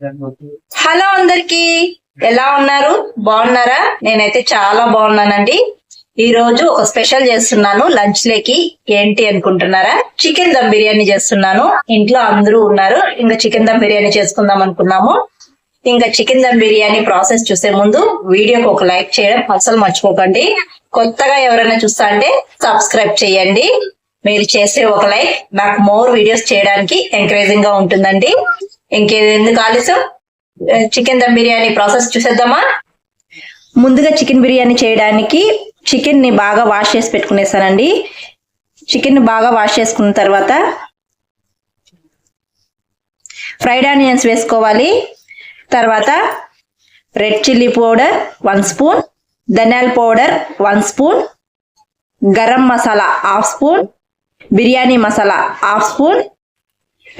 Hello అందరికి, ఎలా ఉన్నారు? బాగున్నారా? నేనైతే చాలా బాగున్నానండి. ఈ రోజు ఒక స్పెషల్ చేస్తున్నాను లంచ్ లేకి. ఏంటి అనుకుంటున్నారా? చికెన్ దమ్ బిర్యానీ చేస్తున్నాను. ఇంట్లో అందరూ ఉన్నారు, ఇంకా చికెన్ దమ్ బిర్యానీ చేసుకుందాం అనుకున్నాము. ఇంకా చికెన్ దమ్ బిర్యానీ ప్రాసెస్ చూసే ముందు వీడియోకి ఒక లైక్ చేయడం అసలు మర్చిపోకండి. కొత్తగా ఎవరైనా చూస్తా అంటే సబ్స్క్రైబ్ చేయండి. మీరు చేసే ఒక లైక్ నాకు మోర్ వీడియోస్ చేయడానికి ఎంకరేజింగ్ గా ఉంటుందండి. ఇంకెందుకు ఆలస్యం, చికెన్ దమ్ బిర్యానీ ప్రాసెస్ చూసేద్దామా? ముందుగా చికెన్ బిర్యానీ చేయడానికి చికెన్ ని బాగా వాష్ చేసి పెట్టుకునేసానండి. చికెన్ ని బాగా వాష్ చేసుకున్న తర్వాత ఫ్రైడ్ ఆనియన్స్ వేసుకోవాలి. తర్వాత రెడ్ చిల్లీ పౌడర్ 1 స్పూన్, ధనియాల powder 1 spoon, garam masala 1/2 spoon, biryani masala 1/2 spoon,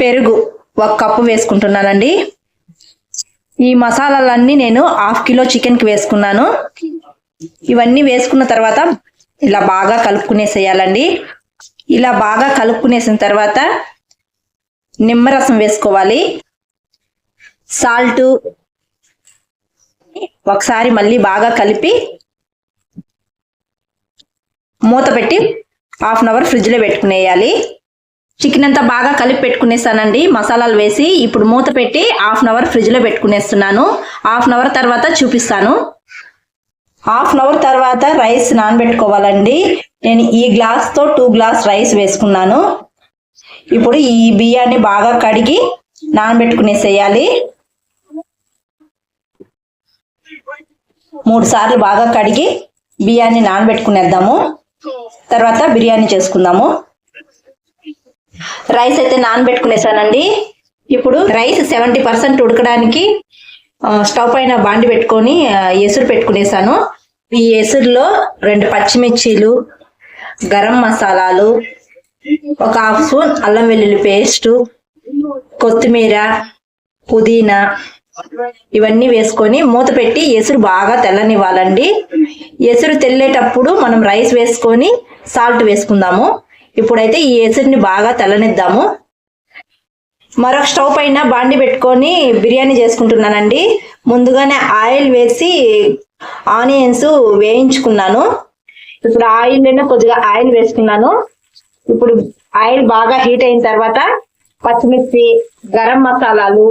పెరుగు 1 కప్పు వేసుకుంటున్నానండి. ఈ మసాలాలన్నీ నేను 1/2 కిలో చికెన్ కి వేసుకున్నాను. ఇవన్నీ వేసుకున్న తర్వాత ఇలా బాగా కలుపుకునేసేయాలండి. ఇలా బాగా కలుపుకునేసిన తర్వాత నిమ్మరసం వేసుకోవాలి. సాల్ట్ ఒకసారి మళ్ళీ బాగా కలిపి మూత పెట్టి 1/2 అవర్ ఫ్రిడ్జ్ లో పెట్టుకునేయాలి. చికెన్ అంతా బాగా కలిపి పెట్టుకునేసానండి మసాలాలు వేసి. ఇప్పుడు మూత పెట్టి 1/2 అవర్ ఫ్రిడ్జ్ లో పెట్టుకునేస్తున్నాను. 1/2 అవర్ తర్వాత చూపిస్తాను. 1/2 అవర్ తర్వాత రైస్ నానబెట్టుకోవాలండి. నేను ఈ గ్లాస్ తో 2 గ్లాస్ రైస్ వేసుకున్నాను. ఇప్పుడు ఈ బియ్యాన్ని బాగా కడిగి నానబెట్టుకునేసేయాలి. 3 సార్లు బాగా కడిగి బియ్యాన్ని నానబెట్టుకునేద్దాము. తర్వాత బిర్యానీ చేసుకుందాము. రైస్ అయితే నానబెట్టుకునేసానండి. ఇప్పుడు రైస్ 70% ఉడకడానికి స్టవ్ పైన బాండి పెట్టుకొని ఎసురు పెట్టుకునేసాను. ఈ ఎసురులో 2 పచ్చిమిర్చీలు, గరం మసాలాలు, 1 1/2 స్పూన్ అల్లం వెల్లుల్లి పేస్టు, కొత్తిమీర, పుదీనా ఇవన్నీ వేసుకొని మూత పెట్టి ఎసురు బాగా తెల్లనివ్వాలండి. ఎసురు తెల్లేటప్పుడు మనం రైస్ వేసుకొని సాల్ట్ వేసుకుందాము. ఇప్పుడైతే ఈ ఎసురుని బాగా తెల్లనిద్దాము. మరొక స్టవ్ పైన బాండి పెట్టుకొని బిర్యానీ చేసుకుంటున్నానండి. ముందుగానే ఆయిల్ వేసి ఆనియన్స్ వేయించుకున్నాను. ఇప్పుడు ఆయిల్ కొద్దిగా ఆయిల్ వేసుకున్నాను. ఇప్పుడు ఆయిల్ బాగా హీట్ అయిన తర్వాత పచ్చిమిర్చి, గరం మసాలాలు,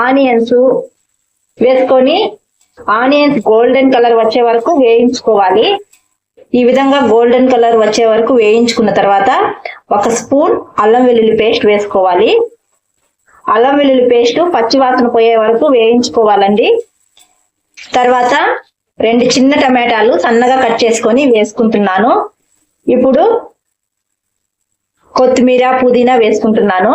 ఆనియన్స్ వేసుకొని ఆనియన్స్ గోల్డెన్ కలర్ వచ్చే వరకు వేయించుకోవాలి. ఈ విధంగా గోల్డెన్ కలర్ వచ్చే వరకు వేయించుకున్న తర్వాత 1 స్పూన్ అల్లం వెల్లుల్లి పేస్ట్ వేసుకోవాలి. అల్లం వెల్లుల్లి పేస్ట్ పచ్చివాసన పోయే వరకు వేయించుకోవాలండి. తర్వాత 2 చిన్న టమాటాలు సన్నగా కట్ చేసుకొని వేసుకుంటున్నాను. ఇప్పుడు కొత్తిమీర, పుదీనా వేసుకుంటున్నాను.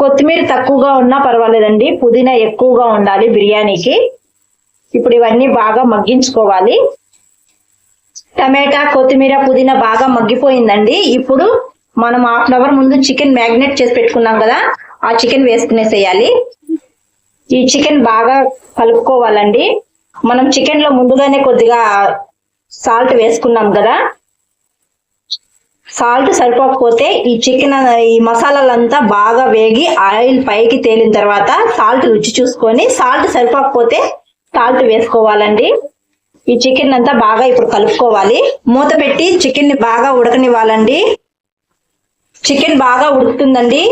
కొత్తిమీర తక్కువగా ఉన్నా పర్వాలేదండి, పుదీనా ఎక్కువగా ఉండాలి బిర్యానీకి. ఇప్పుడు ఇవన్నీ బాగా మగ్గించుకోవాలి. టమాటా, కొత్తిమీర, పుదీనా బాగా మగ్గిపోయిందండి. ఇప్పుడు మనం 1/2 అవర్ ముందు చికెన్ మ్యాగ్నేట్ చేసి పెట్టుకున్నాం కదా, ఆ చికెన్ వేసుకునేసేయాలి. ఈ చికెన్ బాగా కలుపుకోవాలండి. మనం చికెన్ లో ముందుగానే కొద్దిగా సాల్ట్ వేసుకున్నాం కదా, సాల్ట్ సరిపోకపోతే ఈ మసాలాలంతా బాగా వేగి ఆయిల్ పైకి తేలిన తర్వాత సాల్ట్ రుచి చూసుకొని సాల్ట్ సరిపోకపోతే సాల్ట్ వేసుకోవాలండి. ఈ చికెన్ అంతా బాగా ఇప్పుడు కలుపుకోవాలి. మూత పెట్టి చికెన్ ని బాగా ఉడకనివ్వాలండి. చికెన్ బాగా ఉడుకుతుందండి.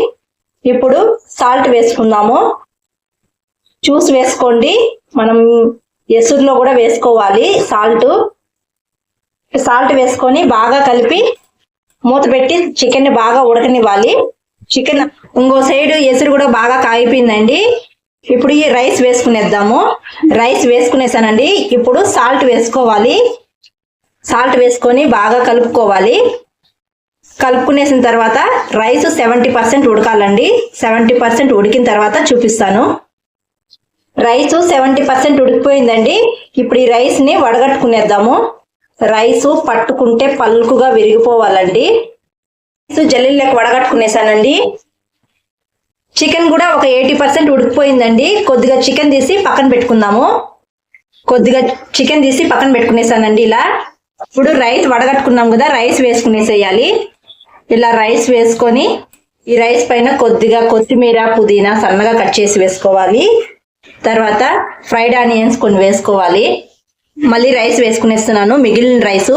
ఇప్పుడు సాల్ట్ వేసుకుందాము. చూసి వేసుకోండి. మనం ఎసురులో కూడా వేసుకోవాలి సాల్ట్ వేసుకొని బాగా కలిపి మూత పెట్టి చికెన్ ని బాగా ఉడకనివ్వాలి. చికెన్ ఇంకో సైడ్ ఎసురు కూడా బాగా కాగిపోయిందండి. ఇప్పుడు ఈ రైస్ వేసుకునేద్దాము. రైస్ వేసుకునేసానండి. ఇప్పుడు సాల్ట్ వేసుకోవాలి. సాల్ట్ వేసుకొని బాగా కలుపుకోవాలి. కలుపుకునేసిన తర్వాత రైస్ 70% ఉడకాలండి. 70% ఉడికిన తర్వాత చూపిస్తాను. రైస్ 70% ఉడికిపోయిందండి. ఇప్పుడు ఈ రైస్ ని వడగట్టుకునేద్దాము. రైసు పట్టుకుంటే పలుకుగా విరిగిపోవాలండి. జల్లీలోకి వడగట్టుకునేసానండి. చికెన్ కూడా ఒక 80% ఉడికిపోయిందండి. కొద్దిగా చికెన్ తీసి పక్కన పెట్టుకుందాము. పెట్టుకునేసానండి ఇలా. ఇప్పుడు రైస్ వడగట్టుకున్నాం కదా, రైస్ వేసుకునేసేయాలి. ఇలా రైస్ వేసుకొని ఈ రైస్ పైన కొద్దిగా కొత్తిమీర పుదీనా సన్నగా కట్ చేసి వేసుకోవాలి. తర్వాత ఫ్రైడ్ ఆనియన్స్ కొన్ని వేసుకోవాలి. మళ్ళీ రైస్ వేసుకునేస్తున్నాను, మిగిలిన రైసు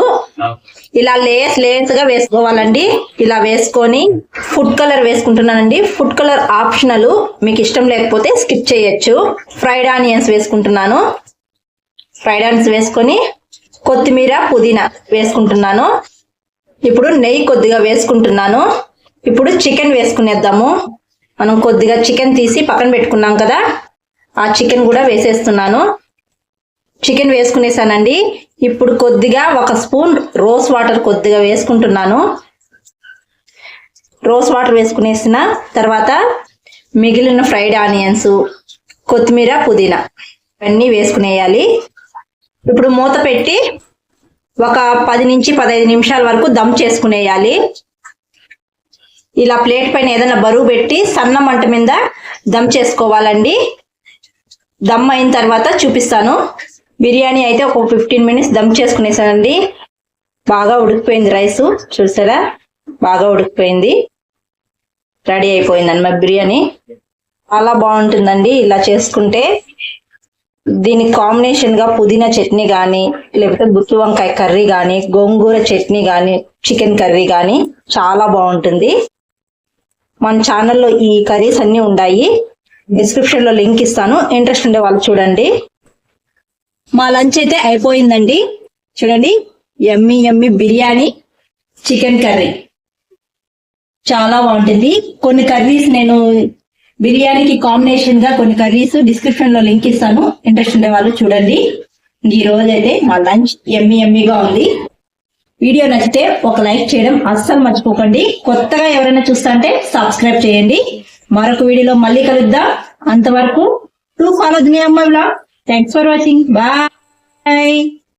ఇలా లేయర్స్ గా వేసుకోవాలండి. ఇలా వేసుకొని ఫుడ్ కలర్ వేసుకుంటున్నానండి. ఫుడ్ కలర్ ఆప్షనల్, మీకు ఇష్టం లేకపోతే స్కిప్ చేయొచ్చు. ఫ్రైడ్ ఆనియన్స్ వేసుకుంటున్నాను. ఫ్రైడ్ ఆనియన్స్ వేసుకొని కొత్తిమీర పుదీనా వేసుకుంటున్నాను. ఇప్పుడు నెయ్యి కొద్దిగా వేసుకుంటున్నాను. ఇప్పుడు చికెన్ వేసుకునేద్దాము. మనం కొద్దిగా చికెన్ తీసి పక్కన పెట్టుకున్నాం కదా, ఆ చికెన్ కూడా వేసేస్తున్నాను. చికెన్ వేసుకునేసానండి. ఇప్పుడు కొద్దిగా 1 స్పూన్ రోజ్ వాటర్ కొద్దిగా వేసుకుంటున్నాను. రోజ్ వాటర్ వేసుకునేసిన తర్వాత మిగిలిన ఫ్రైడ్ ఆనియన్స్, కొత్తిమీర పుదీనా అన్నీ వేసుకునేయాలి. ఇప్పుడు మూత పెట్టి ఒక 10 నుంచి 15 నిమిషాల వరకు దమ్ చేసుకునేయాలి. ఇలా ప్లేట్ పైన ఏదైనా బరువు పెట్టి సన్న మంట మీద దమ్ చేసుకోవాలండి. దమ్ అయిన తర్వాత చూపిస్తాను. బిర్యానీ అయితే ఒక 15 మినిట్స్ దమ్ చేసుకునేసానండి. బాగా ఉడికిపోయింది రైస్, చూసారా బాగా ఉడికిపోయింది. రెడీ అయిపోయింది అన్నమాట బిర్యానీ. చాలా బాగుంటుందండి ఇలా చేసుకుంటే. దీనికి కాంబినేషన్ గా పుదీనా చట్నీ కానీ, లేకపోతే గుత్తి వంకాయ కర్రీ కానీ, గోంగూర చట్నీ కానీ, చికెన్ కర్రీ కానీ చాలా బాగుంటుంది. మన ఛానల్లో ఈ కర్రీస్ అన్ని ఉన్నాయి. డిస్క్రిప్షన్ లో లింక్ ఇస్తాను, ఇంట్రెస్ట్ ఉండే వాళ్ళు చూడండి. మా లంచ్ అయితే అయిపోయిందండి. చూడండి, యమ్మీ యమ్మీ బిర్యానీ, చికెన్ కర్రీ చాలా బాగుంటుంది. కొన్ని కర్రీస్ నేను బిర్యానీకి కాంబినేషన్ గా కొన్ని కర్రీస్ డిస్క్రిప్షన్ లో లింక్ ఇస్తాను, ఇంట్రెస్ట్ ఉండే వాళ్ళు చూడండి. ఈ రోజు అయితే మా లంచ్ యమ్మీ యమ్మీగా ఉంది. వీడియో నచ్చితే ఒక లైక్ చేయడం అస్సలు మర్చిపోకండి. కొత్తగా ఎవరైనా చూస్తుంటే సబ్స్క్రైబ్ చేయండి. మరొక వీడియోలో మళ్ళీ కలుద్దాం. అంతవరకు టు ఫాలో దునియా అమ్మాయి vlog. Thanks for watching. Bye.